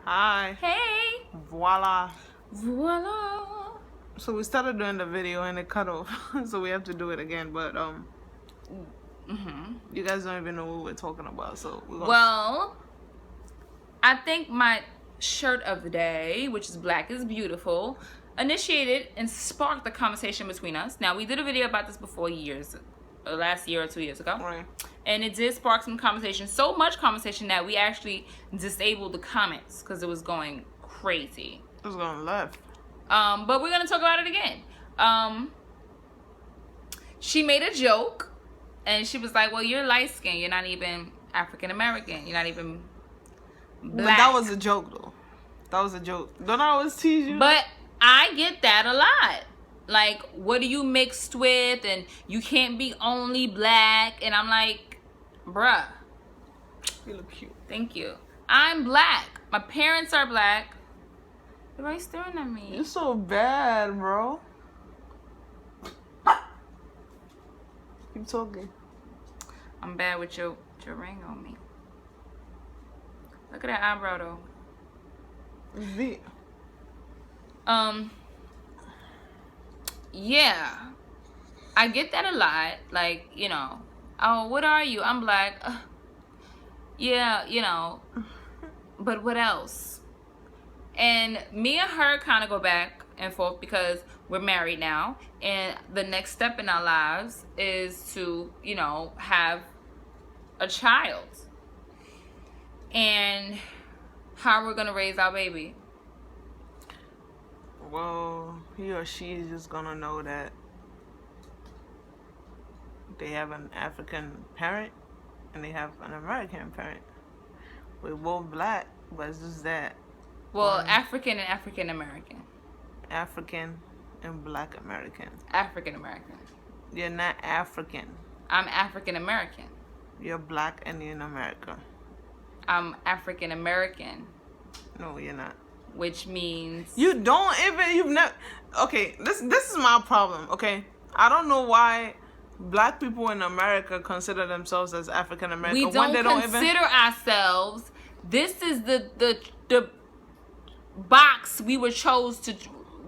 Hi. Hey. Voila. Voila. So we started doing the video and it cut off. So we have to do it again. But you guys don't even know what we're talking about. So well, I think my shirt of the day, which is Black is Beautiful, initiated and sparked the conversation between us. Now, we did a video about this before last year or 2 years ago. Right. And it did spark some conversation, so much conversation that we actually disabled the comments because it was going crazy. It was going left. But we're going to talk about it again. She made a joke, and she was like, well, you're light-skinned. You're not even African-American. You're not even Black. But that was a joke, though. That was a joke. Don't I always tease you? But I get that a lot. Like, what are you mixed with? And you can't be only Black. And I'm like, bruh. You look cute. Thank you. I'm Black. My parents are Black. Everybody's staring at me. You're so bad, bro. Keep talking. I'm bad with your ring on me. Look at that eyebrow, though. V. Yeah. I get that a lot. Like, you know, oh, what are you? I'm Black. Yeah, you know. But what else? And me and her kind of go back and forth because we're married now. And the next step in our lives is to, you know, have a child. And how we're going to raise our baby. Well, he or she is just gonna know that they have an African parent and they have an American parent. We're both Black, but it's just that. Well, African and African American. African and Black American. African American. You're not African. I'm African American. You're Black and you're in America. I'm African American. No, you're not. Which means you've never. Okay, this is my problem. Okay, I don't know why Black people in America consider themselves as African American. We don't consider ourselves. This is the box we were chose to.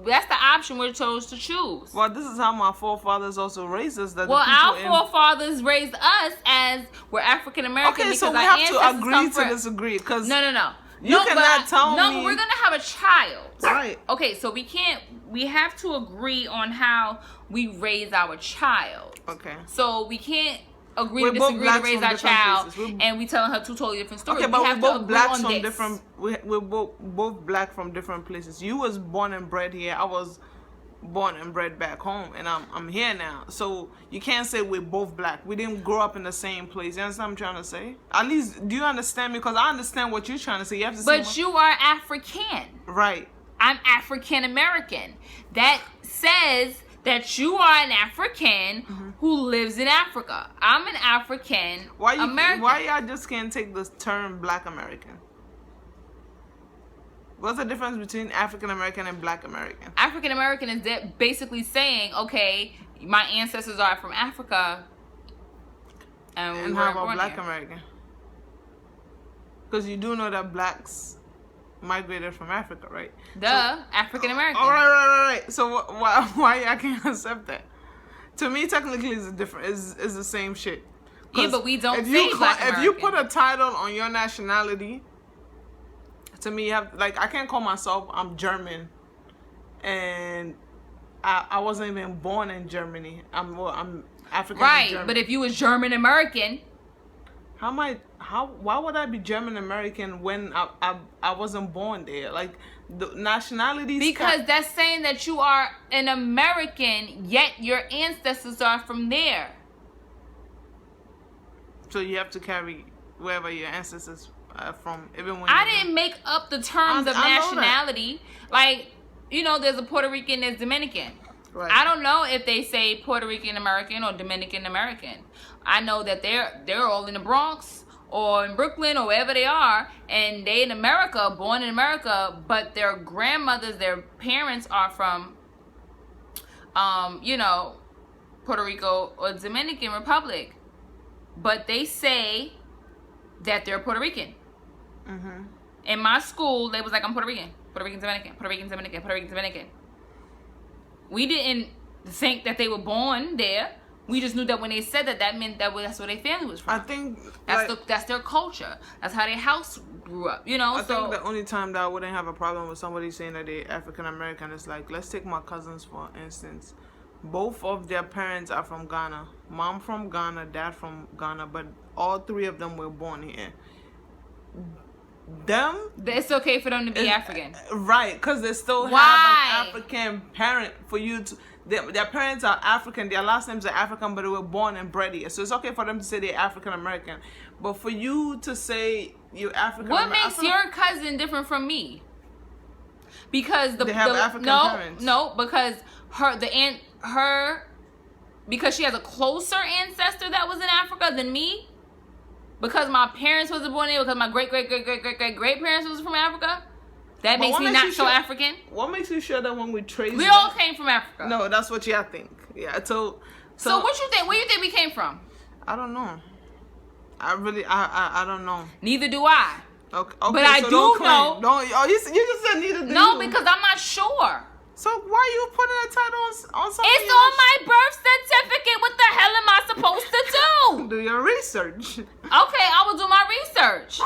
That's the option we chose to choose. Well, this is how my forefathers also raised us. That well, our forefathers raised us as we're African American. Okay, so we have to agree to disagree. Because no. You cannot tell me. No, but we're gonna have a child. Right. Okay, so we have to agree on how we raise our child. Okay. So we can't agree to disagree to raise our child, and we telling her two totally different stories. Okay, but we're both Blacks from different. We're both Black from different places. You was born and bred here. I was born and bred back home, and I'm here now. So you can't say we're both Black. We didn't grow up in the same place. You understand what I'm trying to say? At least, do you understand me? Because I understand what you're trying to say. You have to. But you are African. Right. I'm African American. That says that you are an African who lives in Africa. I'm an African American. Why y'all just can't take the term Black American? What's the difference between African American and Black American? African American is basically saying, okay, my ancestors are from Africa, and how about Black American? Because you do know that Blacks migrated from Africa, right? African American. All right. So why y'all can't accept that? To me, technically, it's different. It's the same shit. Yeah, but we don't say Black American. If you put a title on your nationality. To me, you have I can't call myself I'm German, and I wasn't even born in Germany. I'm African. Right, German. but if you was German American, why would I be German American when I wasn't born there? Like the nationalities. Because that's saying that you are an American, yet your ancestors are from there. So you have to carry wherever your ancestors. From even when I didn't make up the terms of nationality. Like, you know, there's a Puerto Rican, there's Dominican. Right. I don't know if they say Puerto Rican American or Dominican American. I know that they're all in the Bronx or in Brooklyn or wherever they are, and they in America, born in America, but their grandmothers, their parents are from, you know, Puerto Rico or Dominican Republic. But they say that they're Puerto Rican. In my school, they was like, I'm Puerto Rican, Puerto Rican Dominican, Puerto Rican Dominican, Puerto Rican Dominican. We didn't think that they were born there. We just knew that when they said that, that meant that that's where their family was from. I think that's their culture. That's how their house grew up. You know. I think the only time that I wouldn't have a problem with somebody saying that they're African American is like, let's take my cousins for instance. Both of their parents are from Ghana. Mom from Ghana, dad from Ghana, but all three of them were born here. It's okay for them to be African, right? Because they still have an African parent for you to. Their parents are African. Their last names are African, but they were born and bred here. So it's okay for them to say they're African American. But for you to say you're African American, what makes your cousin different from me? Because they have African parents. No, because because she has a closer ancestor that was in Africa than me. Because my parents wasn't born there, because my great parents was from Africa, that makes me not so African. What makes you sure that when we trace we all came from Africa? No, that's what y'all think. Yeah, so what you think? Where you think we came from? I don't know. I don't know. Neither do I. Okay, but I do know. You just said neither do No, you. because I'm not sure. So why you putting a title on something? It's on my birth certificate. What the hell am I supposed to do? Do your research. Okay, I will do my research.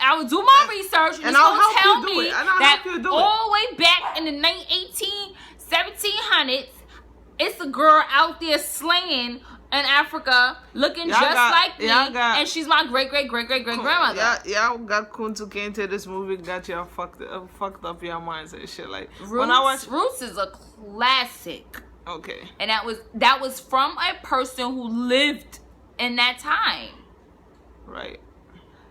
I will do my research, and I'll help help you do it. And I'll that help you do all the way back in the 1700s, it's a girl out there slaying in Africa, looking like me, and she's my great grandmother. Y'all got Kuntu Kinte. This movie got y'all fucked up your minds and shit. Like Roots is a classic. Okay. And that was from a person who lived in that time. Right.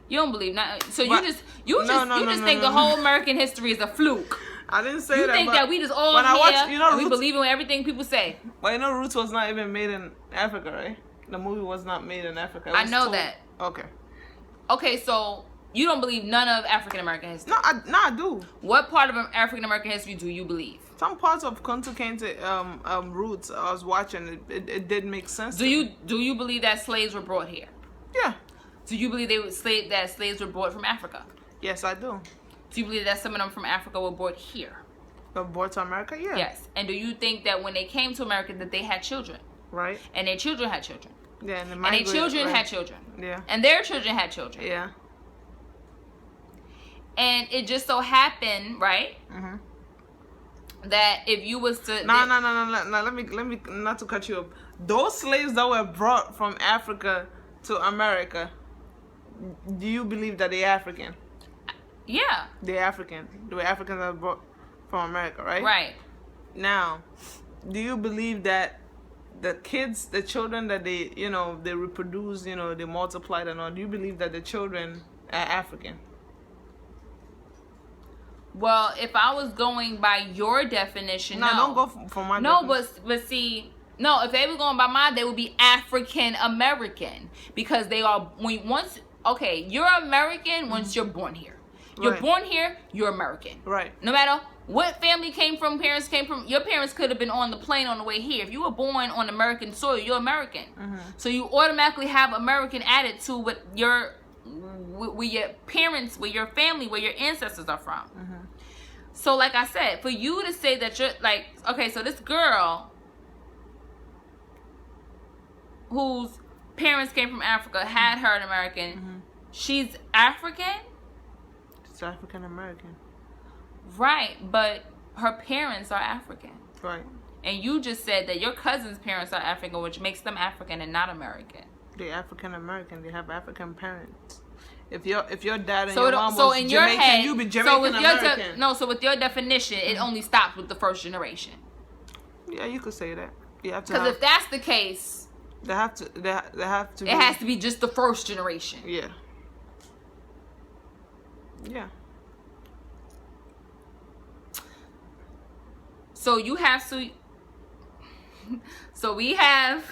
You don't believe that, so you just think the whole American history is a fluke. I didn't say that. You think that we just all here and we believe in everything people say. But you know, Roots was not even made in Africa, right? The movie was not made in Africa. I know that. Okay. Okay, so you don't believe none of African American history? No, I do. What part of African American history do you believe? Some parts of Kuntu Kinte Roots I was watching. It did make sense. Do you believe that slaves were brought here? Yeah. Do you believe that slaves were brought from Africa? Yes, I do. Do you believe that some of them from Africa were brought here? Were brought to America? Yeah. Yes. And do you think that when they came to America that they had children? Right. And their children had children? Yeah. And their children had children? Yeah. And their children had children? Yeah. And it just so happened, right? Mm-hmm. That if you was to... No. Let me not to cut you up. Those slaves that were brought from Africa to America, do you believe that they're African? Yeah. They're African. They were Africans that were brought from America, right? Right. Now, do you believe that the children that they reproduce, they multiply and all, do you believe that the children are African? Well, if I was going by your definition, no. Don't go for my definition. No, but see... No, if they were going by mine, they would be African American, because they are you're American once you're born here. You're born here, you're American. Right. No matter what family parents came from, your parents could have been on the plane on the way here. If you were born on American soil, you're American. Mm-hmm. So you automatically have American added to where your parents, where your family, where your ancestors are from. Mm-hmm. So like I said, for you to say that you're like, okay, so this girl whose parents came from Africa had her an American. Mm-hmm. She's African? She's African American. Right, but her parents are African. Right. And you just said that your cousin's parents are African, which makes them African and not American. They're African American. They have African parents. If your dad and your mom was in Jamaican, your head, you be Jamaican American. So with your definition, it only stops with the first generation. Yeah, you could say that. You have to. Because if that's the case, they have to. It has to be just the first generation. Yeah. Yeah. So you have to. So we have.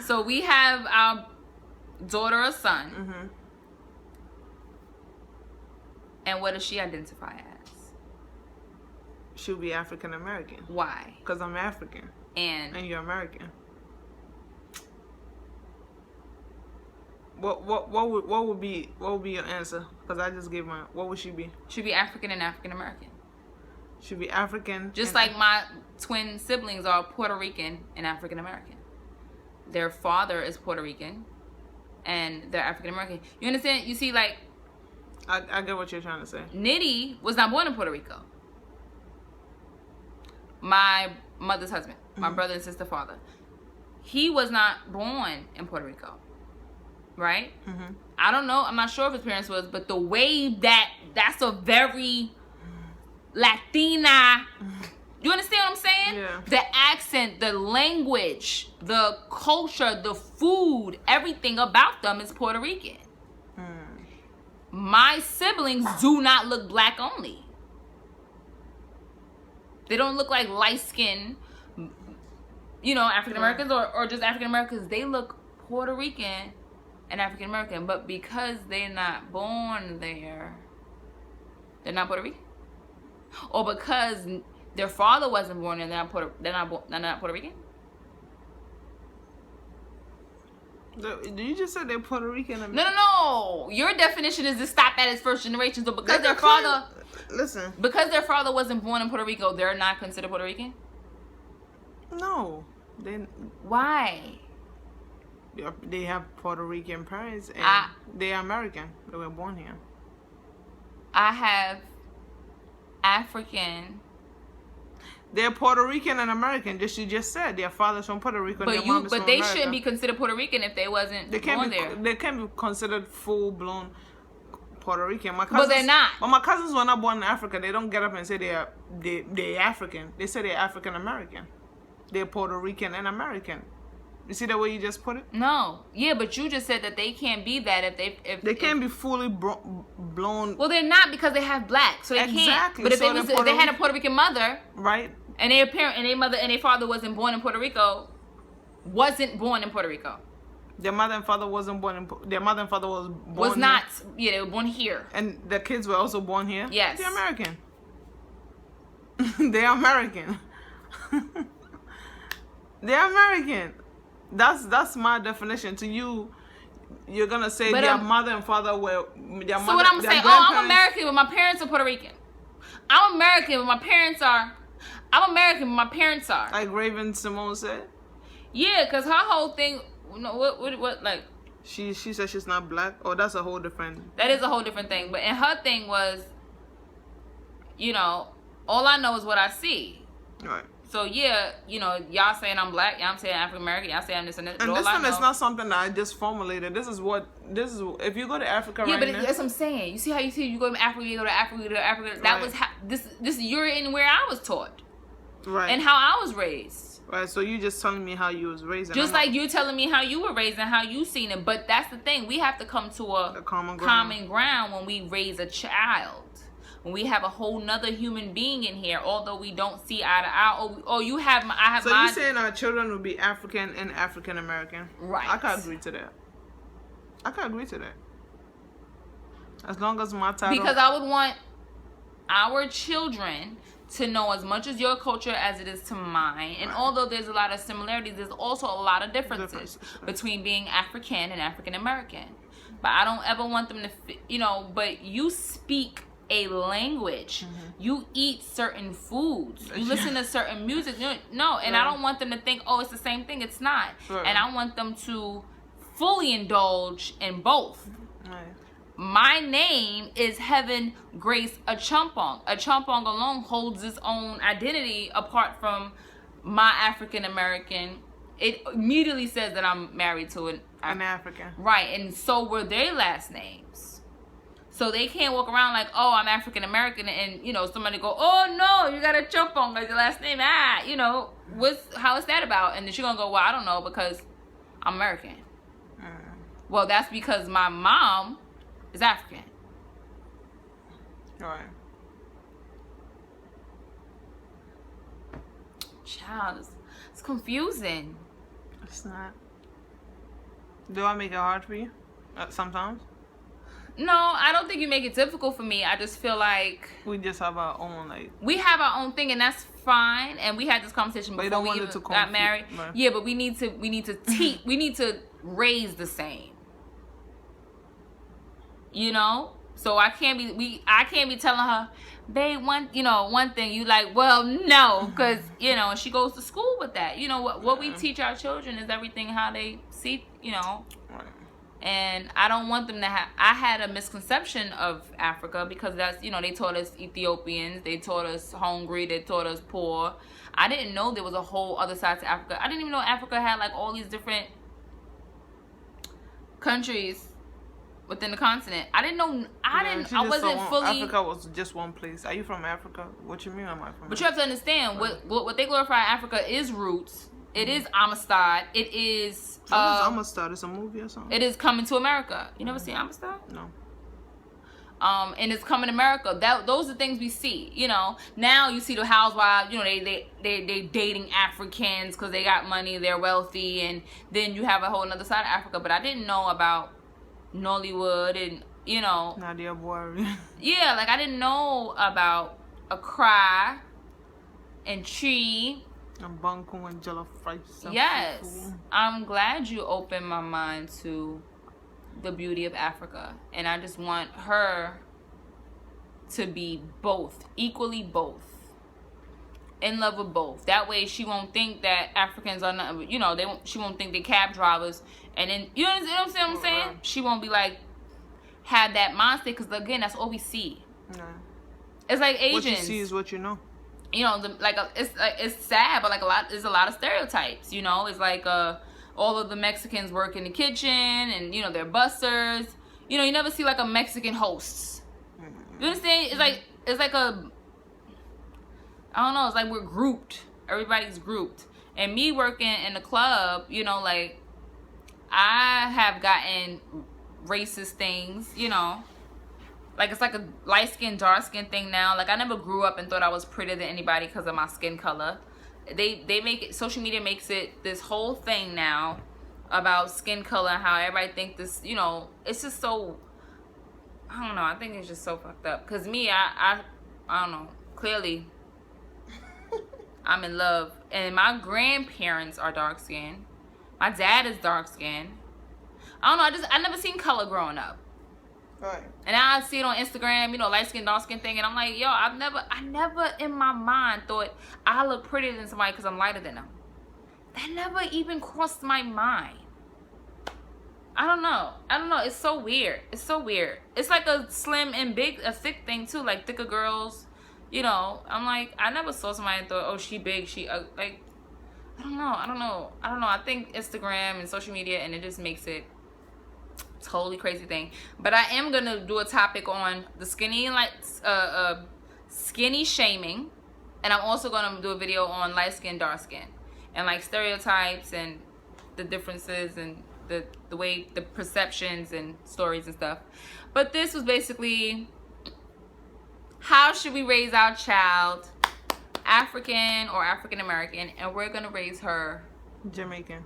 So we have our daughter or son. Mm-hmm. And what does she identify as? She'll be African American. Why? Because I'm African. And you're American. What would be your answer? Because I just gave my... What would she be? She'd be African and African American. She'd be African. Just like my twin siblings are Puerto Rican and African American. Their father is Puerto Rican and they're African American. You understand? You see, like... I get what you're trying to say. Nitty was not born in Puerto Rico. My mother's husband, my brother and sister father, he was not born in Puerto Rico, right? I don't know. I'm not sure if his parents was, but the way that's a very Latina. You understand what I'm saying? Yeah. The accent, the language, the culture, the food, everything about them is Puerto Rican. My siblings do not look black only. They don't look like light-skinned, African Americans or just African Americans. They look Puerto Rican and African American, but because they're not born there, they're not Puerto Rican. Or because their father wasn't born there, they're not Puerto Rican. Did you just say they're Puerto Rican? No. Your definition is to stop at its first generation. So because their father... Listen. Because their father wasn't born in Puerto Rico, they're not considered Puerto Rican? No. Why? They have Puerto Rican parents and they're American. They were born here. I have African... They're Puerto Rican and American. Just you just said their father's from Puerto Rico. But their mom is from they America. shouldn't be considered Puerto Rican if they wasn't born there. They can't be considered full blown Puerto Rican. My But cousins, they're not. But my cousins were not born in Africa. They don't get up and say they're African. They say they're African American. They're Puerto Rican and American. You see the way you just put it? No. Yeah, but you just said that they can't be that if they can't be fully blown. Well, they're not because they have black, so they can't. But if they had a Puerto Rican mother, right? And their parent and their mother and their father wasn't born in Puerto Rico, Their mother and father wasn't born in. Their mother and father was born not. Yeah, they were born here. And the kids were also born here. Yes. They're American. They're American. They're American. That's my definition. To you, you're gonna say their mother and father were. So what I'm saying? Oh, I'm American, but my parents are Puerto Rican. I'm American, but my parents are. Like Raven Simone said. Yeah, cause her whole thing. What like? She said she's not black. Oh, that's a whole different. That is a whole different thing. But and her thing was, all I know is what I see. Right. So yeah, y'all saying I'm black, y'all saying African American, y'all saying I'm this and that. And this one is not something that I just formulated. This is if you go to Africa now. That's what I'm saying. You see how you go to Africa, you go to Africa. That was how this you're in where I was taught. Right. And how I was raised. Right. So you just telling me how you was raised. Just like you telling me how you were raised and how you seen it. But that's the thing. We have to come to a common ground when we raise a child. When we have a whole nother human being in here, although we don't see eye to eye. I have. So you saying our children will be African and African American? Right. I can agree to that. As long as my title. Because I would want our children to know as much as your culture as it is to mine. And although there's a lot of similarities, there's also a lot of differences between being African and African American. But I don't ever want them to, but you speak a language. You eat certain foods. You listen to certain music. No, and I don't want them to think, oh, it's the same thing. It's not. And I want them to fully indulge in both. My name is Heaven Grace Achumpong. Achumpong alone holds its own identity apart from my African American. It immediately says that I'm married to an African. Right, and so were their last names. So they can't walk around like, oh, I'm African American, and somebody go, oh no, you got Achumpong as your last name. How is that about? And then she's gonna go, well, I don't know because I'm American. Well, that's because my mom is African. Right. Child, it's confusing. It's not. Do I make it hard for you? Sometimes? No, I don't think you make it difficult for me. I just feel like we just have our own we have our own thing, and that's fine. And we had this conversation before we even got married. Right. Yeah, but we need to teach. We need to raise the same. So I can't be telling her, babe, one thing. You like, well, no, because she goes to school with that. What we teach our children is everything how they see, Right. And I don't want them to have. I had a misconception of Africa because that's they taught us Ethiopians, they taught us hungry, they taught us poor. I didn't know there was a whole other side to Africa. I didn't even know Africa had like all these different countries within the continent. I didn't know. I wasn't fully. Africa was just one place. Are you from Africa? What you mean? Am I from? But you have to understand what they glorify Africa is roots. It is Amistad. It is. What is Amistad? It's a movie or something. It is Coming to America. You never seen Amistad? No. And it's Coming to America. Those are things we see. Now you see the housewives. They dating Africans because they got money. They're wealthy, and then you have a whole another side of Africa. But I didn't know about Nollywood and Nadia Buhari. Yeah, like I didn't know about Accra and Chi and Banku and jollof rice. Yes, I'm glad you opened my mind to the beauty of Africa, and I just want her to be both, equally both, in love with both. That way she won't think that Africans are not, she won't think they're cab drivers, and then you understand what I'm saying? Right. She won't be like have that mindset, because again, that's all we see. No. It's like Asians. What you see is what you know. It's sad, but there's a lot of stereotypes. It's like all of the Mexicans work in the kitchen, and they're busters. You never see like a Mexican host. You understand? It's like I don't know. It's like we're grouped. Everybody's grouped. And me working in the club, like I have gotten racist things. Like it's like a light skin, dark skin thing now. Like I never grew up and thought I was prettier than anybody because of my skin color. They make it, social media makes it this whole thing now about skin color and how everybody think this, it's just so, I don't know, I think it's just so fucked up. Cause me, I don't know, clearly I'm in love. And my grandparents are dark skinned. My dad is dark skinned. I don't know, I never seen color growing up. Right. And I see it on Instagram, light skin, dark skin thing, and I'm like, yo, I never in my mind thought I look prettier than somebody because I'm lighter than them. That never even crossed my mind. I don't know. It's so weird. It's like a slim and big, a thick thing too, like thicker girls. I'm like, I never saw somebody and thought, oh, she big, she like, I don't know. I think Instagram and social media, and it just makes it totally crazy thing. But I am gonna do a topic on the skinny shaming, and I'm also gonna do a video on light skin, dark skin, and like stereotypes and the differences and the way, the perceptions and stories and stuff. But this was basically how should we raise our child, African or African American, and we're gonna raise her Jamaican.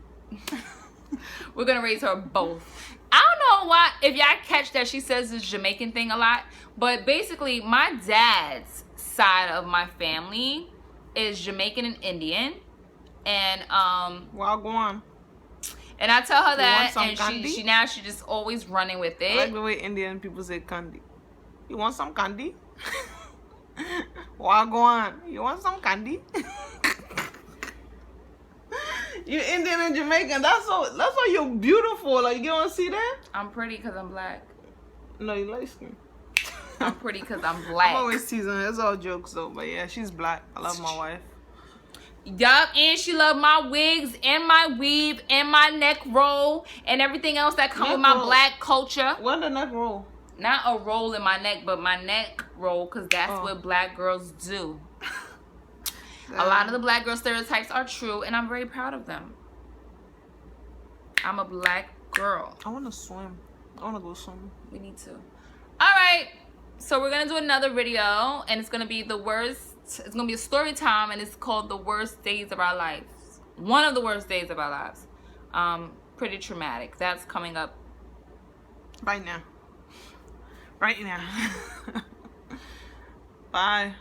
We're gonna raise her both. I don't know why, if y'all catch that she says this Jamaican thing a lot, but basically my dad's side of my family is Jamaican and Indian, and well, go on. And I tell her that, and she just always running with it. I like the way Indian people say candy. You want some candy? Well, go on. You want some candy? You Indian and Jamaican. That's why you're beautiful. Like, you don't see that? I'm pretty because I'm black. No, you light skin. I'm pretty because I'm black. I'm always teasing her. It's all jokes though. But yeah, she's black. I love my wife. Yup, and she loved my wigs and my weave and my neck roll and everything else that comes with my black culture. What the neck roll? Not a roll in my neck, but my neck roll, because that's what black girls do. A lot of the black girl stereotypes are true, and I'm very proud of them. I'm a black girl. I want to swim. I want to go swim. We need to. All right. So we're going to do another video, and it's going to be the worst. It's going to be a story time, and it's called The Worst Days of Our Lives. One of the worst days of our lives. Pretty traumatic. That's coming up. Right now. Right now. Bye.